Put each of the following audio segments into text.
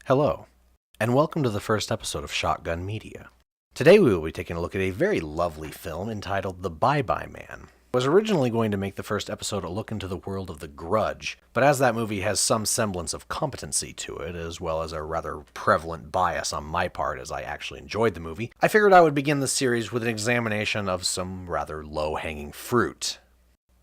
Hello, and welcome to the first episode of Shotgun Media. Today we will be taking a look at a very lovely film entitled The Bye-Bye Man. I was originally going to make the first episode a look into the world of The Grudge, but as that movie has some semblance of competency to it, as well as a rather prevalent bias on my part as I actually enjoyed the movie, I figured I would begin the series with an examination of some rather low-hanging fruit.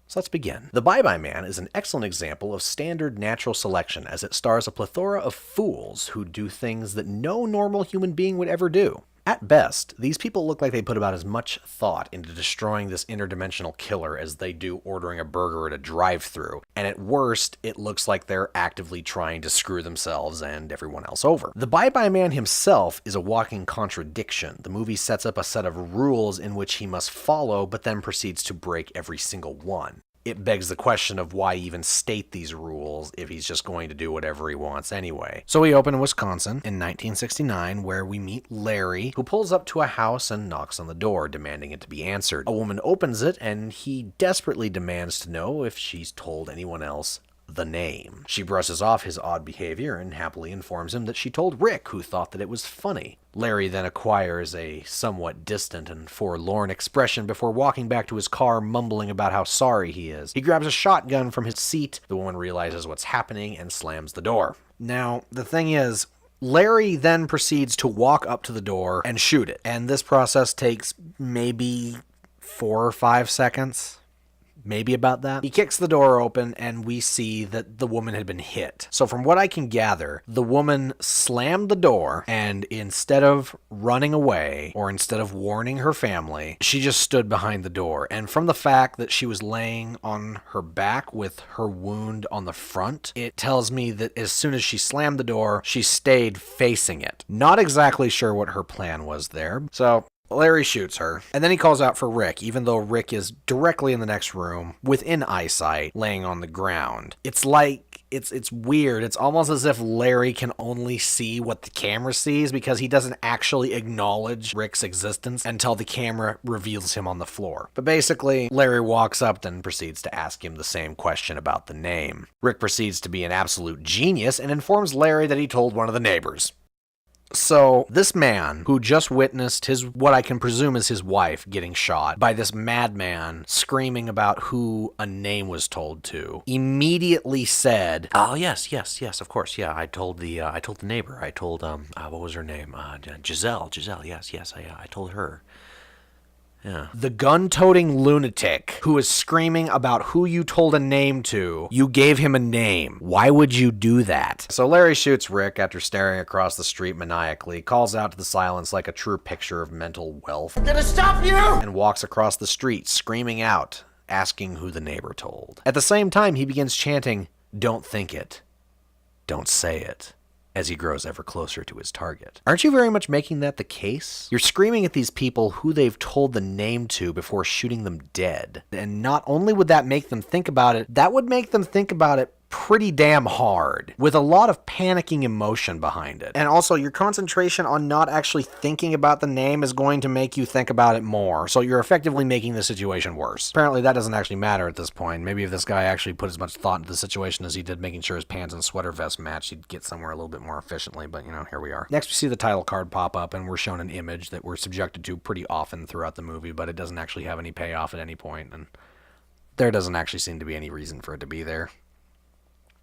So let's begin. The Bye-Bye Man is an excellent example of standard natural selection as it stars a plethora of fools who do things that no normal human being would ever do. At best, these people look like they put about as much thought into destroying this interdimensional killer as they do ordering a burger at a drive-thru, and at worst, it looks like they're actively trying to screw themselves and everyone else over. The Bye-Bye Man himself is a walking contradiction. The movie sets up a set of rules in which he must follow, but then proceeds to break every single one. It begs the question of why even state these rules if he's just going to do whatever he wants anyway. So we open in Wisconsin in 1969, where we meet Larry, who pulls up to a house and knocks on the door, demanding it to be answered. A woman opens it, and he desperately demands to know if she's told anyone else the name. She brushes off his odd behavior and happily informs him that she told Rick, who thought that it was funny. Larry then acquires a somewhat distant and forlorn expression before walking back to his car, mumbling about how sorry he is. He grabs a shotgun from his seat. The woman realizes what's happening and slams the door. Now, the thing is, Larry then proceeds to walk up to the door and shoot it. And this process takes maybe 4 or 5 seconds. Maybe about that. He kicks the door open and we see that the woman had been hit. So from what I can gather, the woman slammed the door and instead of running away or instead of warning her family, she just stood behind the door. And from the fact that she was laying on her back with her wound on the front, it tells me that as soon as she slammed the door, she stayed facing it. Not exactly sure what her plan was there. So Larry shoots her, and then he calls out for Rick, even though Rick is directly in the next room, within eyesight, laying on the ground. It's like, it's weird. It's almost as if Larry can only see what the camera sees because he doesn't actually acknowledge Rick's existence until the camera reveals him on the floor. But basically, Larry walks up and proceeds to ask him the same question about the name. Rick proceeds to be an absolute genius and informs Larry that he told one of the neighbors. So, this man, who just witnessed what I can presume is his wife getting shot by this madman screaming about who a name was told to, immediately said, "Oh, yes, of course, yeah, I told the neighbor, I told, what was her name? Giselle, yes, I told her." Yeah. The gun-toting lunatic who is screaming about who you told a name to, you gave him a name. Why would you do that? So Larry shoots Rick after staring across the street maniacally, calls out to the silence like a true picture of mental wealth. "I'm gonna stop you!" And walks across the street, screaming out, asking who the neighbor told. At the same time, he begins chanting, "Don't think it. Don't say it," as he grows ever closer to his target. Aren't you very much making that the case? You're screaming at these people who they've told the name to before shooting them dead. And not only would that make them think about it, that would make them think about it pretty damn hard, with a lot of panicking emotion behind it. And also, your concentration on not actually thinking about the name is going to make you think about it more, so you're effectively making the situation worse. Apparently that doesn't actually matter at this point. Maybe if this guy actually put as much thought into the situation as he did making sure his pants and sweater vest matched, he'd get somewhere a little bit more efficiently, but here we are. Next we see the title card pop up and we're shown an image that we're subjected to pretty often throughout the movie, but it doesn't actually have any payoff at any point, and there doesn't actually seem to be any reason for it to be there.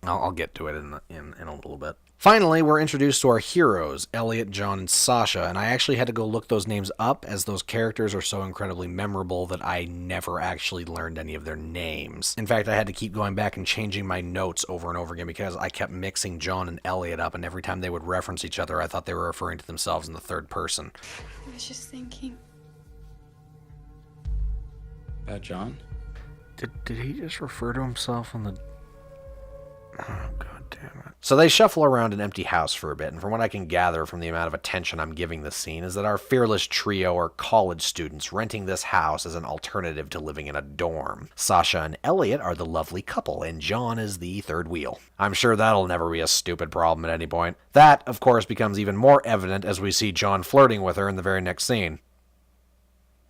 I'll get to it in a little bit. Finally, we're introduced to our heroes, Elliot, John, and Sasha, and I actually had to go look those names up as those characters are so incredibly memorable that I never actually learned any of their names. In fact, I had to keep going back and changing my notes over and over again because I kept mixing John and Elliot up, and every time they would reference each other, I thought they were referring to themselves in the third person. I was just thinking. About John? Did he just refer to himself on the... Oh, God damn it. So they shuffle around an empty house for a bit, and from what I can gather from the amount of attention I'm giving this scene is that our fearless trio are college students renting this house as an alternative to living in a dorm. Sasha and Elliot are the lovely couple, and John is the third wheel. I'm sure that'll never be a stupid problem at any point. That, of course, becomes even more evident as we see John flirting with her in the very next scene.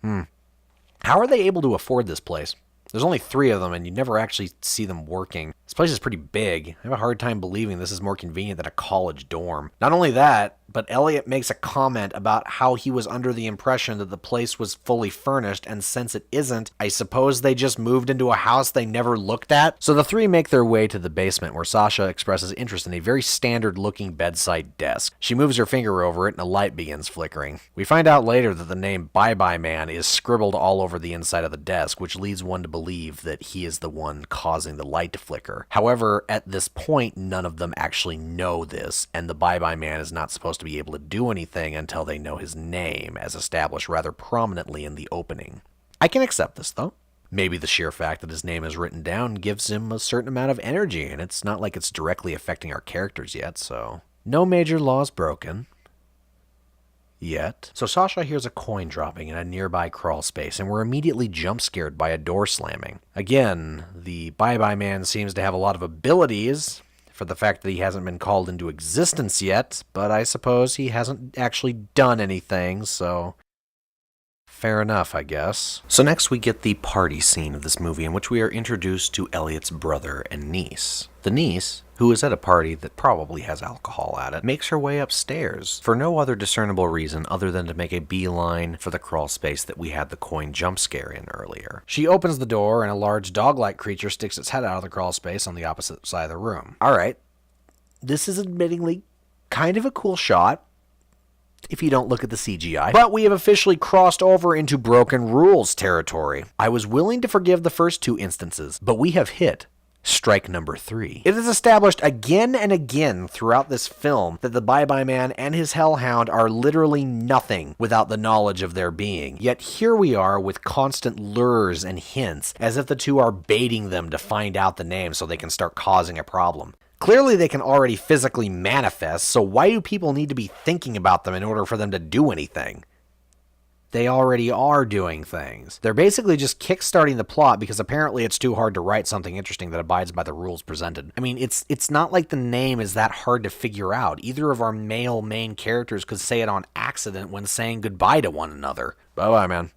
How are they able to afford this place? There's only 3 of them, and you never actually see them working. This place is pretty big. I have a hard time believing this is more convenient than a college dorm. Not only that, but Elliot makes a comment about how he was under the impression that the place was fully furnished, and since it isn't, I suppose they just moved into a house they never looked at? So the 3 make their way to the basement, where Sasha expresses interest in a very standard-looking bedside desk. She moves her finger over it, and a light begins flickering. We find out later that the name Bye Bye Man is scribbled all over the inside of the desk, which leads one to believe that he is the one causing the light to flicker. However, at this point, none of them actually know this, and the Bye Bye Man is not supposed to be able to do anything until they know his name, as established rather prominently in the opening. I can accept this, though. Maybe the sheer fact that his name is written down gives him a certain amount of energy, and it's not like it's directly affecting our characters yet, so no major laws broken. Yet. So Sasha hears a coin dropping in a nearby crawl space, and we're immediately jump scared by a door slamming. Again, the Bye Bye Man seems to have a lot of abilities, for the fact that he hasn't been called into existence yet, but I suppose he hasn't actually done anything, so fair enough, I guess. So next we get the party scene of this movie, in which we are introduced to Elliot's brother and niece. The niece, who is at a party that probably has alcohol at it, makes her way upstairs for no other discernible reason other than to make a beeline for the crawl space that we had the coin jump scare in earlier. She opens the door and a large dog-like creature sticks its head out of the crawl space on the opposite side of the room. Alright, this is admittingly kind of a cool shot, if you don't look at the CGI. But we have officially crossed over into broken rules territory. I was willing to forgive the first 2 instances, but we have hit strike number 3. It is established again and again throughout this film that the Bye Bye Man and his hellhound are literally nothing without the knowledge of their being. Yet here we are with constant lures and hints, as if the 2 are baiting them to find out the name so they can start causing a problem. Clearly they can already physically manifest, so why do people need to be thinking about them in order for them to do anything? They already are doing things. They're basically just kickstarting the plot because apparently it's too hard to write something interesting that abides by the rules presented. I mean, it's not like the name is that hard to figure out. Either of our male main characters could say it on accident when saying goodbye to one another. Bye-bye, man.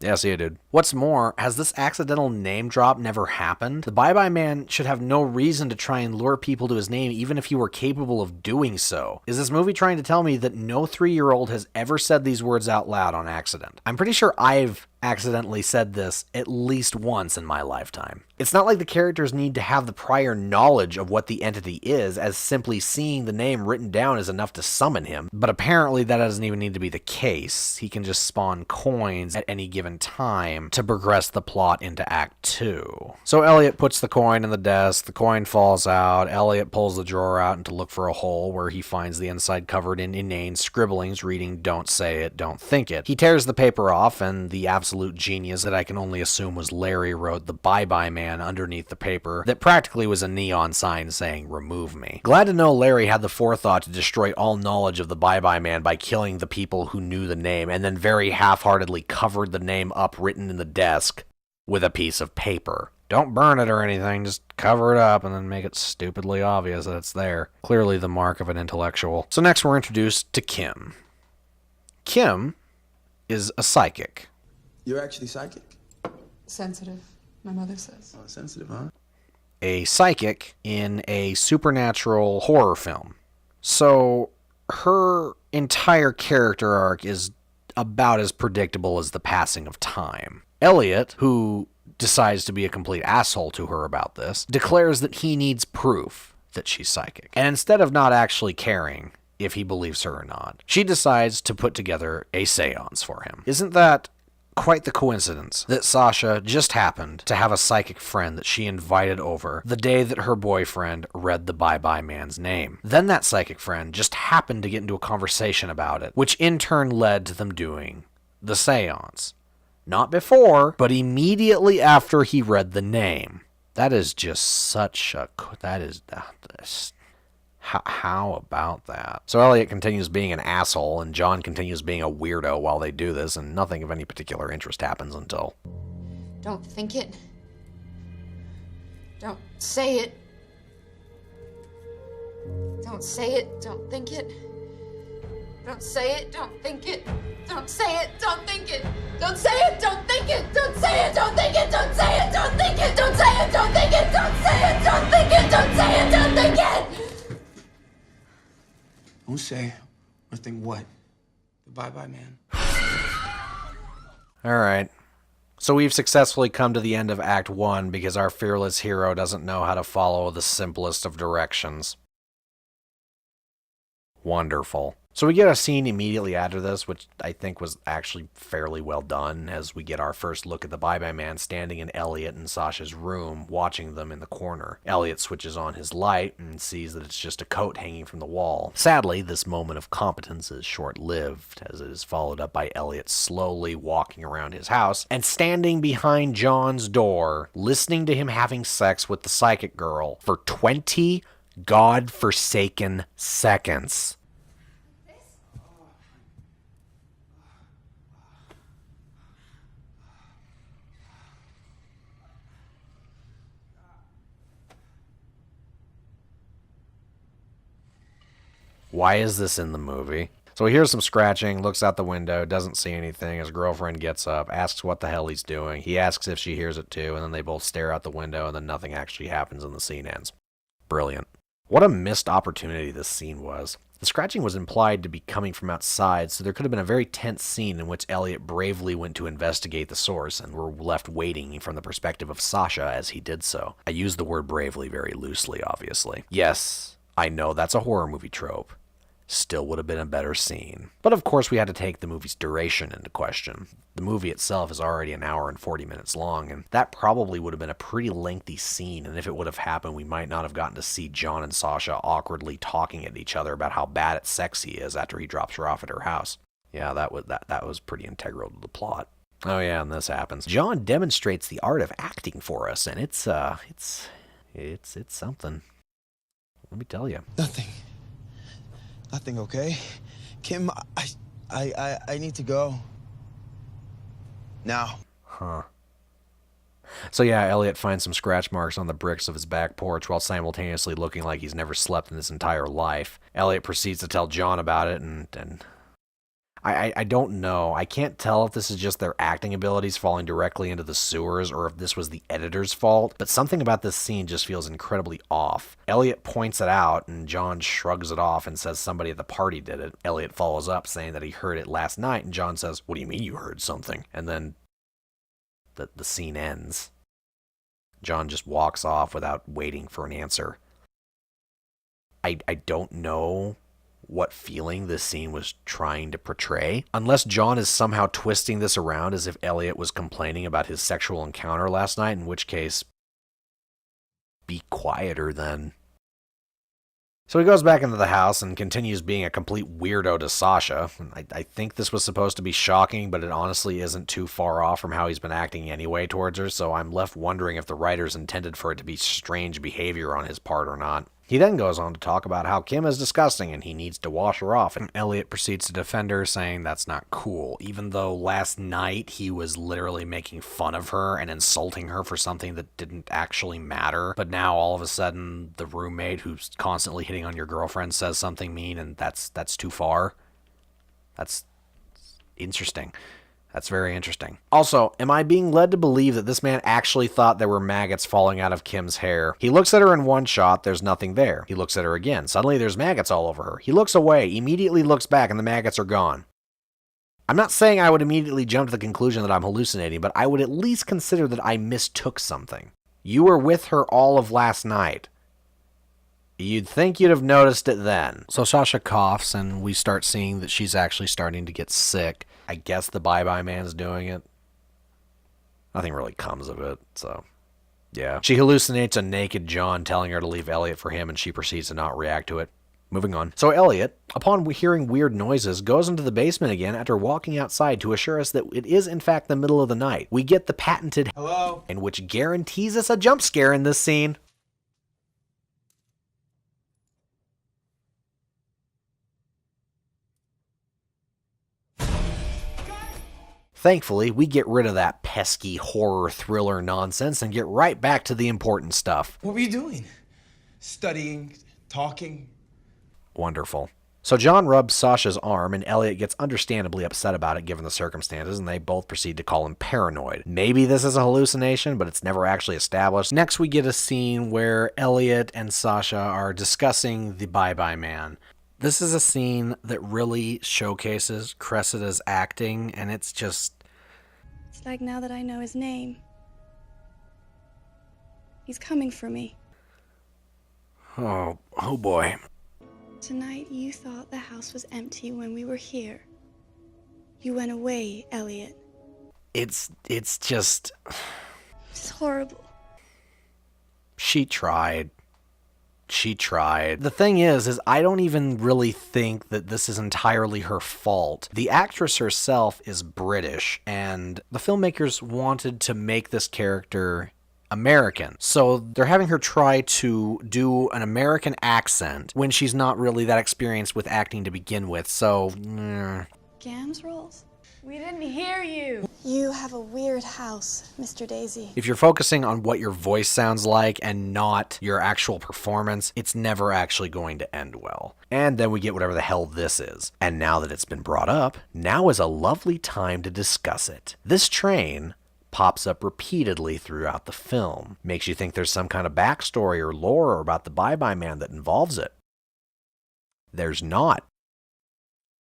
Yeah, see you, dude. What's more, has this accidental name drop never happened? The Bye Bye Man should have no reason to try and lure people to his name even if he were capable of doing so. Is this movie trying to tell me that no 3-year-old has ever said these words out loud on accident? I'm pretty sure I've accidentally said this at least once in my lifetime. It's not like the characters need to have the prior knowledge of what the entity is, as simply seeing the name written down is enough to summon him. But apparently that doesn't even need to be the case. He can just spawn coins at any given time to progress the plot into Act 2. So Elliot puts the coin in the desk, the coin falls out, Elliot pulls the drawer out to look for a hole where he finds the inside covered in inane scribblings reading "Don't say it, don't think it." He tears the paper off, and the absolute genius that I can only assume was Larry wrote the Bye Bye Man underneath the paper that practically was a neon sign saying "Remove me." Glad to know Larry had the forethought to destroy all knowledge of the Bye Bye Man by killing the people who knew the name, and then very half-heartedly covered the name up written in the desk with a piece of paper. Don't burn it or anything, just cover it up and then make it stupidly obvious that it's there. Clearly the mark of an intellectual. So next we're introduced to Kim. Kim is a psychic. You're actually psychic? Sensitive, my mother says. Oh, sensitive, huh? A psychic in a supernatural horror film. So her entire character arc is about as predictable as the passing of time. Elliot, who decides to be a complete asshole to her about this, declares that he needs proof that she's psychic. And instead of not actually caring if he believes her or not, she decides to put together a seance for him. Isn't that quite the coincidence that Sasha just happened to have a psychic friend that she invited over the day that her boyfriend read the Bye Bye Man's name? Then that psychic friend just happened to get into a conversation about it, which in turn led to them doing the seance. Not before, but immediately after he read the name. That is just such a... How about that? So Elliot continues being an asshole, and John continues being a weirdo while they do this, and nothing of any particular interest happens until... Don't think it. Don't say it. Don't say it, don't think it. Don't say it, don't think it. Don't say it. Don't think it. Don't say it. Don't think it. Don't say it. Don't think it. Don't say it. Don't think it. Don't say it. Don't think it. Don't say it. Don't think it. Don't say it. Don't think it. Don't say or think what? The bye-bye man. All right. So we've successfully come to the end of Act 1 because our fearless hero doesn't know how to follow the simplest of directions. Wonderful. So we get a scene immediately after this, which I think was actually fairly well done, as we get our first look at the Bye-Bye Man standing in Elliot and Sasha's room, watching them in the corner. Elliot switches on his light and sees that it's just a coat hanging from the wall. Sadly, this moment of competence is short-lived, as it is followed up by Elliot slowly walking around his house and standing behind John's door, listening to him having sex with the psychic girl for 20 God-forsaken seconds. Why is this in the movie? So he hears some scratching, looks out the window, doesn't see anything. His girlfriend gets up, asks what the hell he's doing. He asks if she hears it too, and then they both stare out the window, and then nothing actually happens and the scene ends. Brilliant. What a missed opportunity this scene was. The scratching was implied to be coming from outside, so there could have been a very tense scene in which Elliot bravely went to investigate the source, and we're left waiting from the perspective of Sasha as he did so. I use the word bravely very loosely, obviously. Yes, I know that's a horror movie trope. Still would have been a better scene. But of course we had to take the movie's duration into question. The movie itself is already an hour and 40 minutes long, and that probably would have been a pretty lengthy scene, and if it would have happened, we might not have gotten to see John and Sasha awkwardly talking at each other about how bad at sex he is after he drops her off at her house. Yeah, that was pretty integral to the plot. Oh yeah, and this happens. John demonstrates the art of acting for us, and it's something. Let me tell you. Nothing, okay? Kim, I need to go. Now. Huh. So yeah, Elliot finds some scratch marks on the bricks of his back porch while simultaneously looking like he's never slept in his entire life. Elliot proceeds to tell John about it, and I don't know. I can't tell if this is just their acting abilities falling directly into the sewers or if this was the editor's fault, but something about this scene just feels incredibly off. Elliot points it out, and John shrugs it off and says somebody at the party did it. Elliot follows up saying that he heard it last night, and John says, "What do you mean you heard something?" And then the scene ends. John just walks off without waiting for an answer. I don't know what feeling this scene was trying to portray, unless John is somehow twisting this around as if Elliot was complaining about his sexual encounter last night, in which case, be quieter then. So he goes back into the house and continues being a complete weirdo to Sasha. I think this was supposed to be shocking, but it honestly isn't too far off from how he's been acting anyway towards her, so I'm left wondering if the writers intended for it to be strange behavior on his part or not. He then goes on to talk about how Kim is disgusting and he needs to wash her off, and Elliot proceeds to defend her, saying that's not cool, even though last night he was literally making fun of her and insulting her for something that didn't actually matter. But now all of a sudden the roommate who's constantly hitting on your girlfriend says something mean, and that's too far. That's interesting. That's very interesting. Also, am I being led to believe that this man actually thought there were maggots falling out of Kim's hair? He looks at her in one shot, there's nothing there. He looks at her again. Suddenly there's maggots all over her. He looks away, immediately looks back, and the maggots are gone. I'm not saying I would immediately jump to the conclusion that I'm hallucinating, but I would at least consider that I mistook something. You were with her all of last night. You'd think you'd have noticed it then. So Sasha coughs, and we start seeing that she's actually starting to get sick. I guess the Bye-Bye Man's doing it. Nothing really comes of it, so yeah. She hallucinates a naked John telling her to leave Elliot for him, and she proceeds to not react to it. Moving on. So Elliot, upon hearing weird noises, goes into the basement again after walking outside to assure us that it is in fact the middle of the night. We get the patented Hello? and which guarantees us a jump scare in this scene. Thankfully, we get rid of that pesky horror thriller nonsense and get right back to the important stuff. What were you doing? Studying, talking? Wonderful. So John rubs Sasha's arm, and Elliot gets understandably upset about it given the circumstances, and they both proceed to call him paranoid. Maybe this is a hallucination, but it's never actually established. Next, we get a scene where Elliot and Sasha are discussing the Bye-Bye Man. This is a scene that really showcases Cressida's acting, and it's just... It's like now that I know his name, he's coming for me. Oh boy. Tonight you thought the house was empty when we were here. You went away, Elliot. It's just... It's horrible. She tried. The thing is I don't even really think that this is entirely her fault. The actress herself is British, and the filmmakers wanted to make this character American. So they're having her try to do an American accent when she's not really that experienced with acting to begin with. So, Gams rolls? We didn't hear you. You have a weird house, Mr. Daisy. if you're focusing on what your voice sounds like and not your actual performance, it's never actually going to end well. And then we get whatever the hell this is. And now that it's been brought up, now is a lovely time to discuss it. This train pops up repeatedly throughout the film. Makes you think there's some kind of backstory or lore about the Bye-Bye Man that involves it. There's not.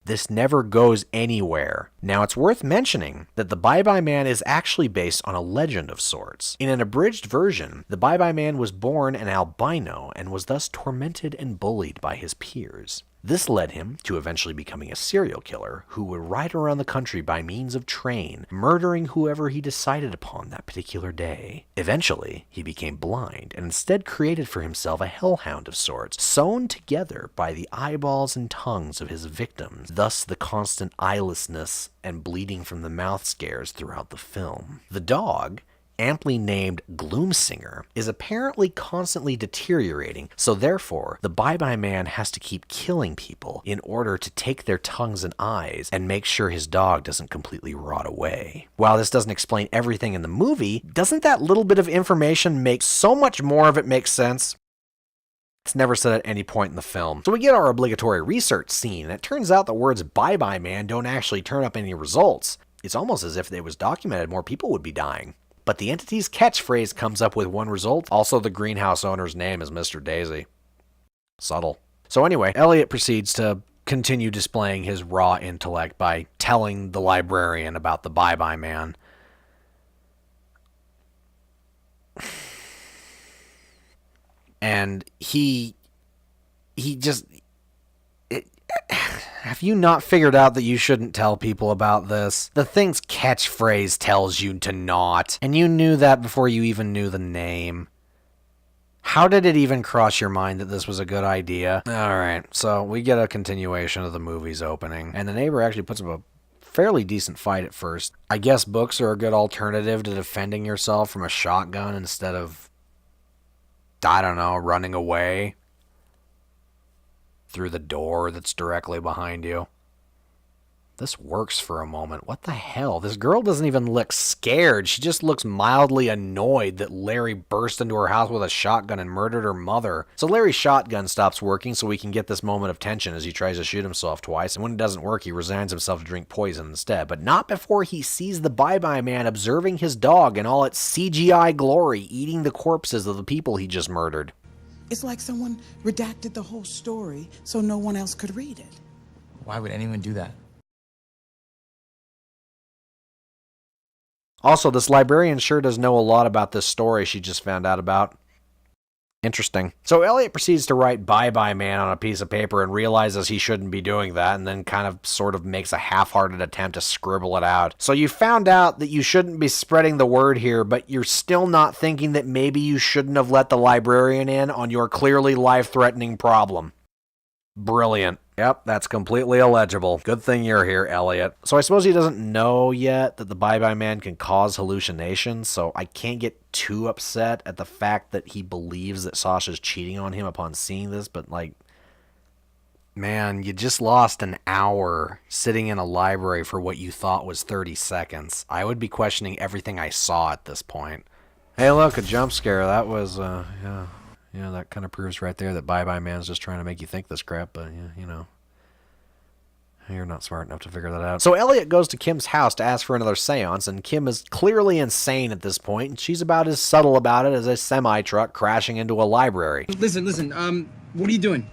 This never goes anywhere. Now, it's worth mentioning that the Bye-Bye Man is actually based on a legend of sorts. In an abridged version, the Bye-Bye Man was born an albino and was thus tormented and bullied by his peers. This led him to eventually becoming a serial killer who would ride around the country by means of train, murdering whoever he decided upon that particular day. Eventually, he became blind and instead created for himself a hellhound of sorts, sewn together by the eyeballs and tongues of his victims, thus the constant eyelessness and bleeding from the mouth scares throughout the film. The dog, amply named Gloomsinger, is apparently constantly deteriorating, so therefore the Bye-Bye Man has to keep killing people in order to take their tongues and eyes and make sure his dog doesn't completely rot away. While this doesn't explain everything in the movie, doesn't that little bit of information make so much more of it make sense? It's never said at any point in the film. So we get our obligatory research scene, and it turns out the words Bye-Bye Man don't actually turn up any results. It's almost as if it was documented more people would be dying. But the entity's catchphrase comes up with one result. Also, the greenhouse owner's name is Mr. Daisy. Subtle. So anyway, Elliot proceeds to continue displaying his raw intellect by telling the librarian about the Bye-Bye Man. And he just... Have you not figured out that you shouldn't tell people about this? The thing's catchphrase tells you to not, and you knew that before you even knew the name. How did it even cross your mind that this was a good idea? Alright, so we get a continuation of the movie's opening, and the neighbor actually puts up a fairly decent fight at first. I guess books are a good alternative to defending yourself from a shotgun instead of, I don't know, running away through the door that's directly behind you. This works for a moment. What the hell? This girl doesn't even look scared. She just looks mildly annoyed that Larry burst into her house with a shotgun and murdered her mother. So Larry's shotgun stops working so we can get this moment of tension as he tries to shoot himself twice. And when it doesn't work, he resigns himself to drink poison instead. But not before he sees the Bye-Bye Man observing his dog in all its CGI glory, eating the corpses of the people he just murdered. It's like someone redacted the whole story so no one else could read it. Why would anyone do that? Also, this librarian sure does know a lot about this story she just found out about. Interesting. So Elliot proceeds to write Bye-Bye Man on a piece of paper and realizes he shouldn't be doing that, and then kind of sort of makes a half-hearted attempt to scribble it out. So you found out that you shouldn't be spreading the word here, but you're still not thinking that maybe you shouldn't have let the librarian in on your clearly life-threatening problem. Brilliant. Yep, that's completely illegible. Good thing you're here, Elliot. So I suppose he doesn't know yet that the Bye-Bye Man can cause hallucinations, so I can't get too upset at the fact that he believes that Sasha's cheating on him upon seeing this, but like, man, you just lost an hour sitting in a library for what you thought was 30 seconds. I would be questioning everything I saw at this point. Hey, look, a jump scare. That was, yeah, that kind of proves right there that Bye-Bye Man's just trying to make you think this crap, but, yeah, you know. You're not smart enough to figure that out. So Elliot goes to Kim's house to ask for another seance, and Kim is clearly insane at this point, and she's about as subtle about it as a semi-truck crashing into a library. Listen, what are you doing?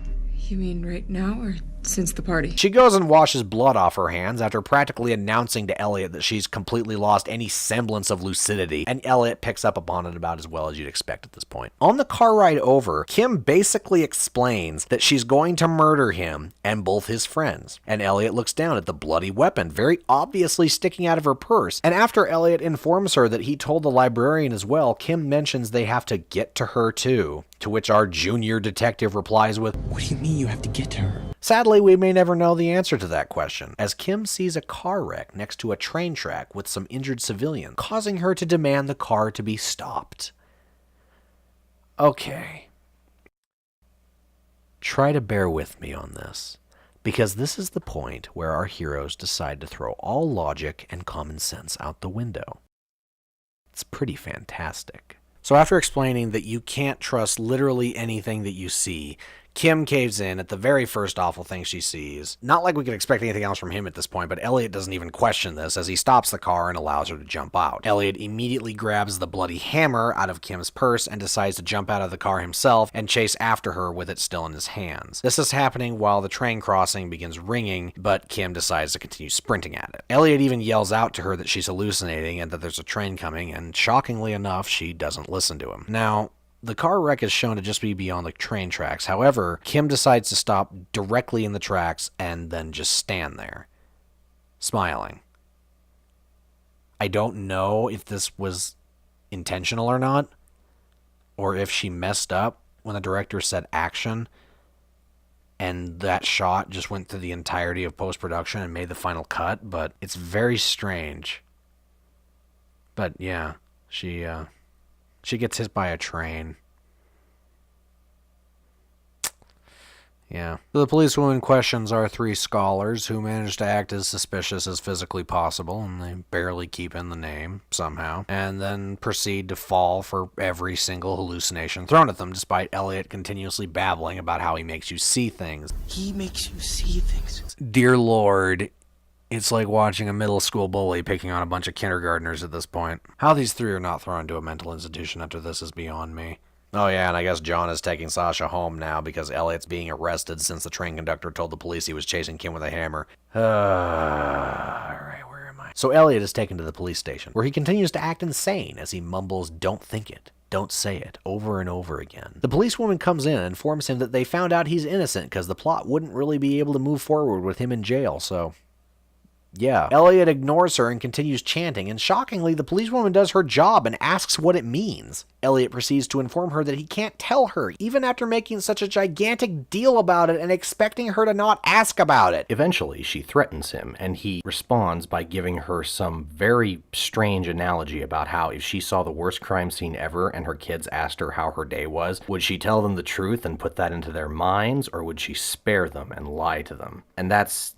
You mean right now or since the party? She goes and washes blood off her hands after practically announcing to Elliot that she's completely lost any semblance of lucidity, and Elliot picks up upon it about as well as you'd expect at this point. On the car ride over, Kim basically explains that she's going to murder him and both his friends, and Elliot looks down at the bloody weapon, very obviously sticking out of her purse, and after Elliot informs her that he told the librarian as well, Kim mentions they have to get to her too, to which our junior detective replies with, What do you mean you have to get to her? Sadly, we may never know the answer to that question, as Kim sees a car wreck next to a train track with some injured civilians, causing her to demand the car to be stopped. Okay. Try to bear with me on this, because this is the point where our heroes decide to throw all logic and common sense out the window. It's pretty fantastic. So after explaining that you can't trust literally anything that you see, Kim caves in at the very first awful thing she sees. Not like we could expect anything else from him at this point, but Elliot doesn't even question this as he stops the car and allows her to jump out. Elliot immediately grabs the bloody hammer out of Kim's purse and decides to jump out of the car himself and chase after her with it still in his hands. This is happening while the train crossing begins ringing, but Kim decides to continue sprinting at it. Elliot even yells out to her that she's hallucinating and that there's a train coming, and shockingly enough, she doesn't listen to him. Now, the car wreck is shown to just be beyond the train tracks. However, Kim decides to stop directly in the tracks and then just stand there, smiling. I don't know if this was intentional or not, or if she messed up when the director said action, and that shot just went through the entirety of post-production and made the final cut, but it's very strange. But yeah, she gets hit by a train. Yeah. The policewoman questions our three scholars, who manage to act as suspicious as physically possible, and they barely keep in the name, somehow, and then proceed to fall for every single hallucination thrown at them, despite Elliot continuously babbling about how he makes you see things. He makes you see things. Dear Lord, it's like watching a middle school bully picking on a bunch of kindergartners at this point. How these three are not thrown into a mental institution after this is beyond me. Oh yeah, and I guess John is taking Sasha home now because Elliot's being arrested since the train conductor told the police he was chasing Kim with a hammer. Alright, where am I? So Elliot is taken to the police station, where he continues to act insane as he mumbles, "Don't think it. Don't say it," over and over again. The policewoman comes in and informs him that they found out he's innocent because the plot wouldn't really be able to move forward with him in jail, so yeah. Elliot ignores her and continues chanting, and shockingly, the policewoman does her job and asks what it means. Elliot proceeds to inform her that he can't tell her, even after making such a gigantic deal about it and expecting her to not ask about it. Eventually, she threatens him, and he responds by giving her some very strange analogy about how if she saw the worst crime scene ever and her kids asked her how her day was, would she tell them the truth and put that into their minds, or would she spare them and lie to them? And that's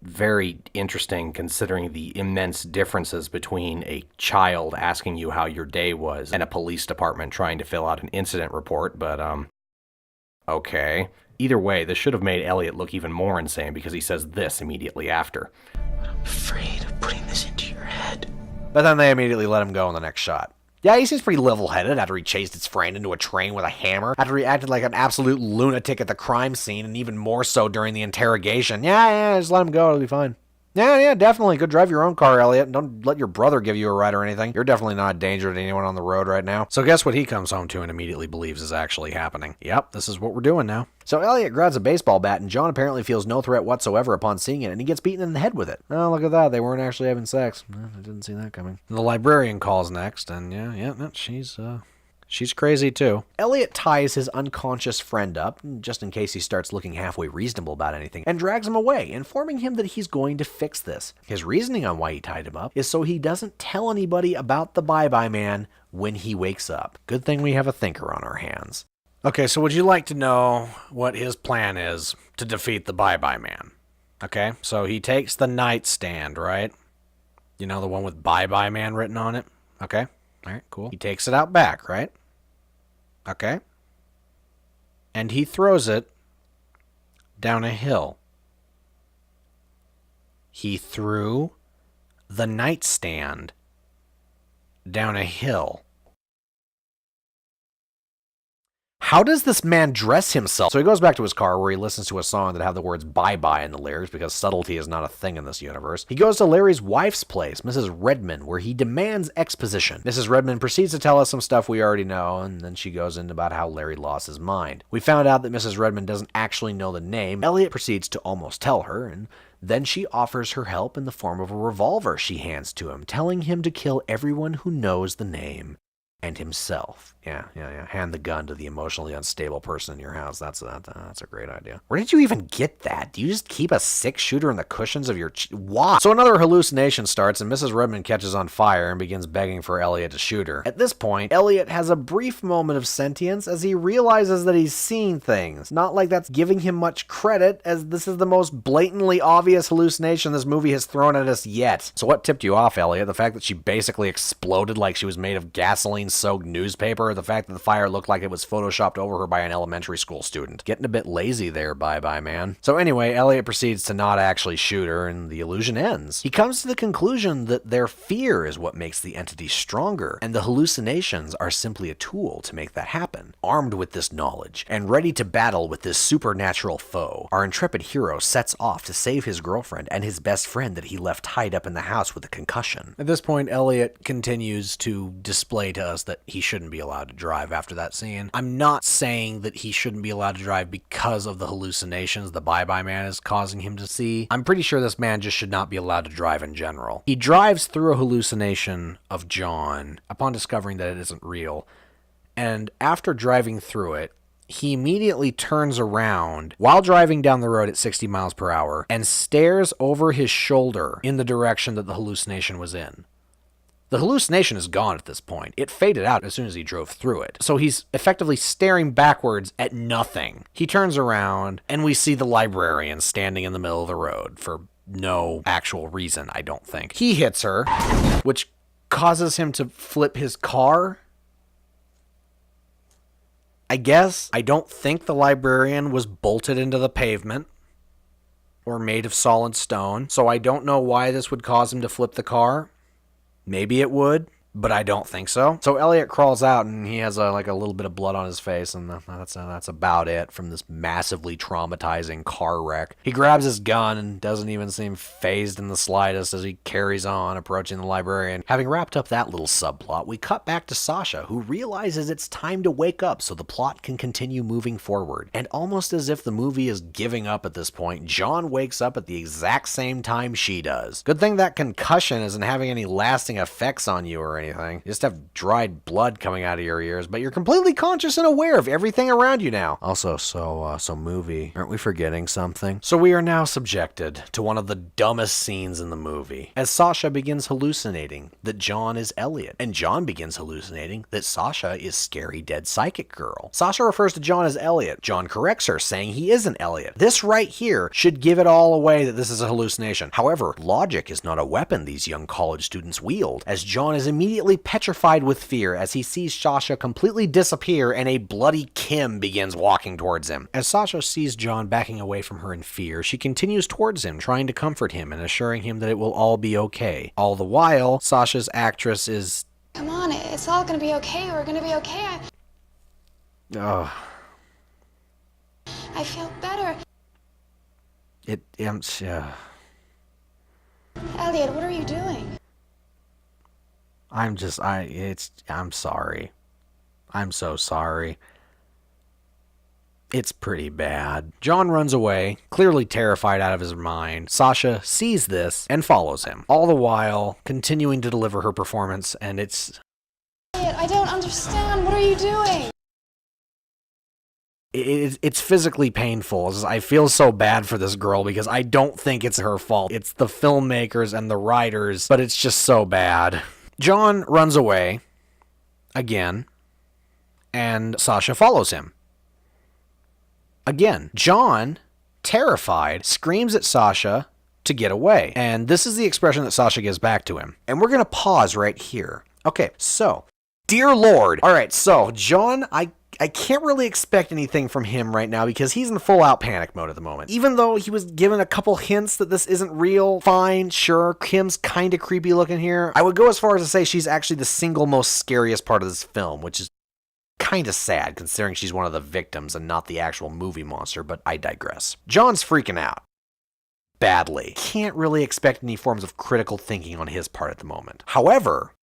very interesting considering the immense differences between a child asking you how your day was and a police department trying to fill out an incident report, but okay. Either way, this should have made Elliot look even more insane because he says this immediately after. I'm afraid of putting this into your head. But then they immediately let him go in the next shot. Yeah, he seems pretty level-headed after he chased his friend into a train with a hammer, after he acted like an absolute lunatic at the crime scene, and even more so during the interrogation. Yeah, just let him go, it'll be fine. Yeah, definitely. Go drive your own car, Elliot. Don't let your brother give you a ride or anything. You're definitely not a danger to anyone on the road right now. So guess what he comes home to and immediately believes is actually happening. Yep, this is what we're doing now. So Elliot grabs a baseball bat, and John apparently feels no threat whatsoever upon seeing it, and he gets beaten in the head with it. Oh, look at that. They weren't actually having sex. I didn't see that coming. The librarian calls next, and she's crazy too. Elliot ties his unconscious friend up, just in case he starts looking halfway reasonable about anything, and drags him away, informing him that he's going to fix this. His reasoning on why he tied him up is so he doesn't tell anybody about the Bye-Bye Man when he wakes up. Good thing we have a thinker on our hands. Okay, so would you like to know what his plan is to defeat the Bye-Bye Man? Okay, so he takes the nightstand, right? You know, the one with Bye-Bye Man written on it? Okay, alright, cool. He takes it out back, right? Okay. And he throws it down a hill. He threw the nightstand down a hill. How does this man dress himself? So he goes back to his car where he listens to a song that have the words bye-bye in the lyrics because subtlety is not a thing in this universe. He goes to Larry's wife's place, Mrs. Redmond, where he demands exposition. Mrs. Redmond proceeds to tell us some stuff we already know, and then she goes into about how Larry lost his mind. We found out that Mrs. Redmond doesn't actually know the name. Elliot proceeds to almost tell her, and then she offers her help in the form of a revolver she hands to him, telling him to kill everyone who knows the name and himself. Yeah. Hand the gun to the emotionally unstable person in your house. That's a great idea. Where did you even get that? Do you just keep a 6-shooter in the cushions of your... Why? So another hallucination starts, and Mrs. Redmond catches on fire and begins begging for Elliot to shoot her. At this point, Elliot has a brief moment of sentience as he realizes that he's seeing things. Not like that's giving him much credit, as this is the most blatantly obvious hallucination this movie has thrown at us yet. So what tipped you off, Elliot? The fact that she basically exploded like she was made of gasoline-soaked newspaper? The fact that the fire looked like it was photoshopped over her by an elementary school student? Getting a bit lazy there, bye-bye, man. So anyway, Elliot proceeds to not actually shoot her, and the illusion ends. He comes to the conclusion that their fear is what makes the entity stronger, and the hallucinations are simply a tool to make that happen. Armed with this knowledge, and ready to battle with this supernatural foe, our intrepid hero sets off to save his girlfriend and his best friend that he left tied up in the house with a concussion. At this point, Elliot continues to display to us that he shouldn't be allowed to drive after that scene. I'm not saying that he shouldn't be allowed to drive because of the hallucinations the bye-bye man is causing him to see. I'm pretty sure this man just should not be allowed to drive in general. He drives through a hallucination of John upon discovering that it isn't real, and after driving through it, he immediately turns around while driving down the road at 60 miles per hour and stares over his shoulder in the direction that the hallucination was in. The hallucination is gone at this point. It faded out as soon as he drove through it. So he's effectively staring backwards at nothing. He turns around, and we see the librarian standing in the middle of the road for no actual reason, I don't think. He hits her, which causes him to flip his car. I guess. I don't think the librarian was bolted into the pavement or made of solid stone, so I don't know why this would cause him to flip the car. Maybe it would, but I don't think so. So Elliot crawls out, and he has a little bit of blood on his face, and that's about it from this massively traumatizing car wreck. He grabs his gun and doesn't even seem fazed in the slightest as he carries on, approaching the librarian. Having wrapped up that little subplot, we cut back to Sasha, who realizes it's time to wake up so the plot can continue moving forward. And almost as if the movie is giving up at this point, John wakes up at the exact same time she does. Good thing that concussion isn't having any lasting effects on you or anything. You just have dried blood coming out of your ears, but you're completely conscious and aware of everything around you now. Also, so movie, aren't we forgetting something? So we are now subjected to one of the dumbest scenes in the movie, as Sasha begins hallucinating that John is Elliot, and John begins hallucinating that Sasha is Scary Dead Psychic Girl. Sasha refers to John as Elliot. John corrects her, saying he isn't Elliot. This right here should give it all away that this is a hallucination. However, logic is not a weapon these young college students wield, as John is immediately petrified with fear as he sees Sasha completely disappear and a bloody Kim begins walking towards him. As Sasha sees John backing away from her in fear, she continues towards him, trying to comfort him and assuring him that it will all be okay. All the while, Sasha's actress is... Come on, it's all gonna be okay. We're gonna be okay. Ugh. I feel better. Elliot, what are you doing? I'm sorry. I'm so sorry. It's pretty bad. John runs away, clearly terrified out of his mind. Sasha sees this and follows him, all the while continuing to deliver her performance, and it's... Elliot, I don't understand. What are you doing? It's physically painful. I feel so bad for this girl because I don't think it's her fault. It's the filmmakers and the writers, but it's just so bad. John runs away again, and Sasha follows him. Again, John, terrified, screams at Sasha to get away. And this is the expression that Sasha gives back to him. And we're going to pause right here. Okay, so, dear Lord. All right, so, John, I I can't really expect anything from him right now because he's in full-out panic mode at the moment. Even though he was given a couple hints that this isn't real, fine, sure, Kim's kind of creepy looking here. I would go as far as to say she's actually the single most scariest part of this film, which is kind of sad considering she's one of the victims and not the actual movie monster, but I digress. John's freaking out. Badly. Can't really expect any forms of critical thinking on his part at the moment. However,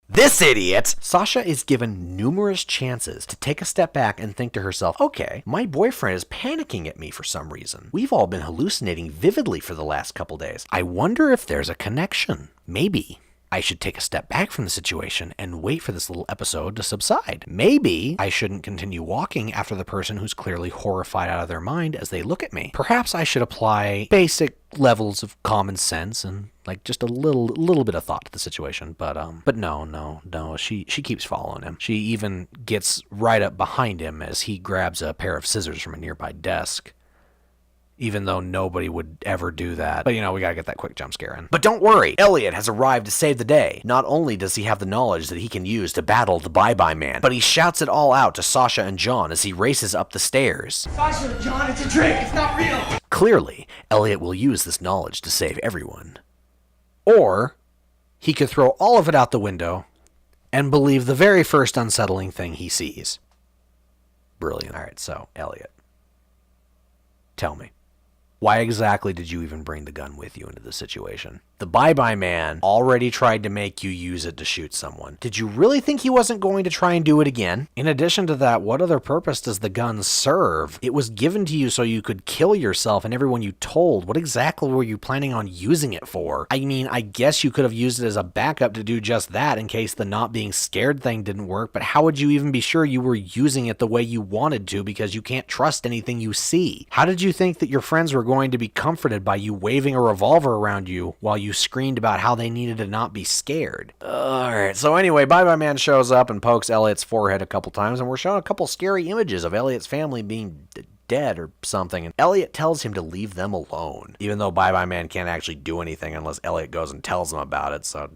this idiot! Sasha is given numerous chances to take a step back and think to herself, okay, my boyfriend is panicking at me for some reason. We've all been hallucinating vividly for the last couple days. I wonder if there's a connection. Maybe I should take a step back from the situation and wait for this little episode to subside. Maybe I shouldn't continue walking after the person who's clearly horrified out of their mind as they look at me. Perhaps I should apply basic levels of common sense and like just a little bit of thought to the situation. But no, she keeps following him. She even gets right up behind him as he grabs a pair of scissors from a nearby desk. Even though nobody would ever do that. But, we gotta get that quick jump scare in. But don't worry, Elliot has arrived to save the day. Not only does he have the knowledge that he can use to battle the Bye-Bye Man, but he shouts it all out to Sasha and John as he races up the stairs. Sasha, John, it's a trick. It's not real. Clearly, Elliot will use this knowledge to save everyone. Or, he could throw all of it out the window and believe the very first unsettling thing he sees. Brilliant. Alright, so, Elliot, tell me. Why exactly did you even bring the gun with you into the situation? The Bye-Bye Man already tried to make you use it to shoot someone. Did you really think he wasn't going to try and do it again? In addition to that, what other purpose does the gun serve? It was given to you so you could kill yourself and everyone you told. What exactly were you planning on using it for? I mean, I guess you could have used it as a backup to do just that in case the not being scared thing didn't work, but how would you even be sure you were using it the way you wanted to because you can't trust anything you see? How did you think that your friends were going to be comforted by you waving a revolver around you while you screamed about how they needed to not be scared? Alright, so anyway, Bye-Bye Man shows up and pokes Elliot's forehead a couple times, and we're shown a couple scary images of Elliot's family being dead or something, and Elliot tells him to leave them alone, even though Bye-Bye Man can't actually do anything unless Elliot goes and tells him about it, so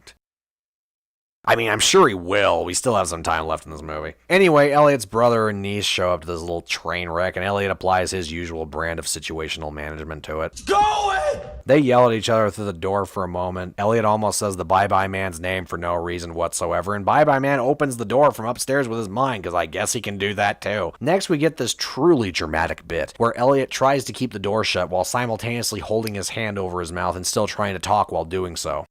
I mean, I'm sure he will. We still have some time left in this movie. Anyway, Elliot's brother and niece show up to this little train wreck, and Elliot applies his usual brand of situational management to it. Go away! They yell at each other through the door for a moment. Elliot almost says the Bye-Bye Man's name for no reason whatsoever, and Bye-Bye Man opens the door from upstairs with his mind, because I guess he can do that too. Next, we get this truly dramatic bit, where Elliot tries to keep the door shut while simultaneously holding his hand over his mouth and still trying to talk while doing so.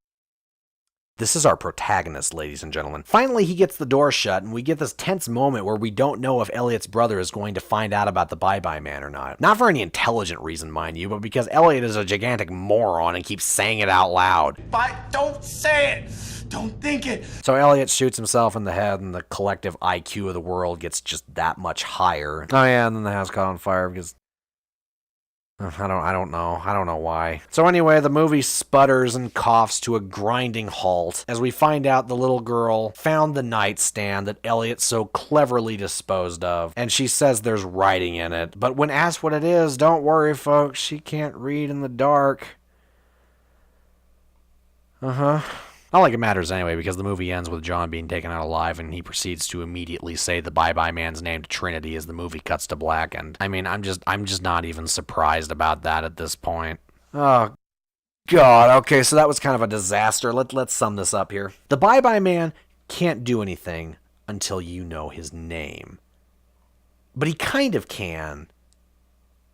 This is our protagonist, ladies and gentlemen. Finally, he gets the door shut, and we get this tense moment where we don't know if Elliot's brother is going to find out about the Bye-Bye Man or not. Not for any intelligent reason, mind you, but because Elliot is a gigantic moron and keeps saying it out loud. But don't say it! Don't think it! So Elliot shoots himself in the head, and the collective IQ of the world gets just that much higher. Oh yeah, and then the house caught on fire because I don't know why. So anyway, the movie sputters and coughs to a grinding halt as we find out the little girl found the nightstand that Elliot so cleverly disposed of, and she says there's writing in it. But when asked what it is, don't worry folks, she can't read in the dark. Not like it matters anyway, because the movie ends with John being taken out alive, and he proceeds to immediately say the Bye-Bye Man's name to Trinity as the movie cuts to black, and I mean, I'm just not even surprised about that at this point. Oh, God, okay, so that was kind of a disaster. Let's sum this up here. The Bye-Bye Man can't do anything until you know his name. But he kind of can,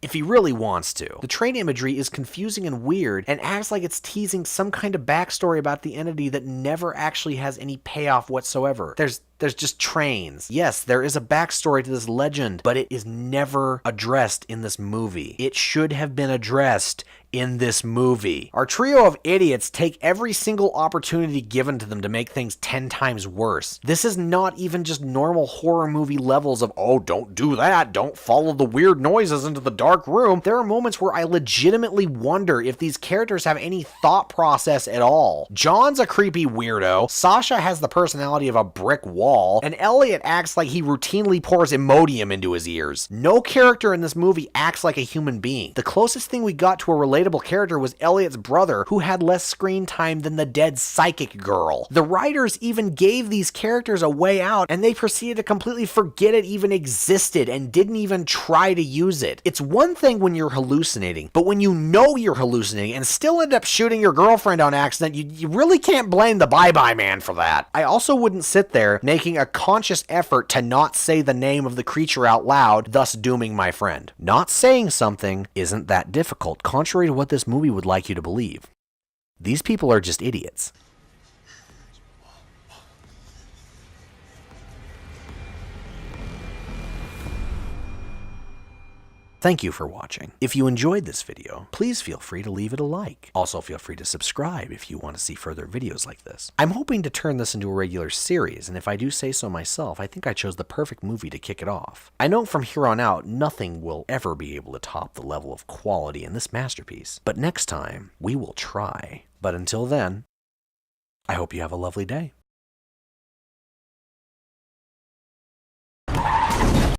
if he really wants to. The train imagery is confusing and weird and acts like it's teasing some kind of backstory about the entity that never actually has any payoff whatsoever. There's just trains. Yes, there is a backstory to this legend, but it is never addressed in this movie. It should have been addressed in this movie. Our trio of idiots take every single opportunity given to them to make things 10 times worse. This is not even just normal horror movie levels of, oh, don't do that, don't follow the weird noises into the dark room. There are moments where I legitimately wonder if these characters have any thought process at all. John's a creepy weirdo. Sasha has the personality of a brick wall. wall, and Elliot acts like he routinely pours Imodium into his ears. No character in this movie acts like a human being. The closest thing we got to a relatable character was Elliot's brother, who had less screen time than the dead psychic girl. The writers even gave these characters a way out, and they proceeded to completely forget it even existed and didn't even try to use it. It's one thing when you're hallucinating, but when you know you're hallucinating and still end up shooting your girlfriend on accident, you really can't blame the Bye-Bye Man for that. I also wouldn't sit there making a conscious effort to not say the name of the creature out loud, thus dooming my friend. Not saying something isn't that difficult, contrary to what this movie would like you to believe. These people are just idiots. Thank you for watching. If you enjoyed this video, please feel free to leave it a like. Also feel free to subscribe if you want to see further videos like this. I'm hoping to turn this into a regular series, and if I do say so myself, I think I chose the perfect movie to kick it off. I know from here on out, nothing will ever be able to top the level of quality in this masterpiece, but next time, we will try. But until then, I hope you have a lovely day.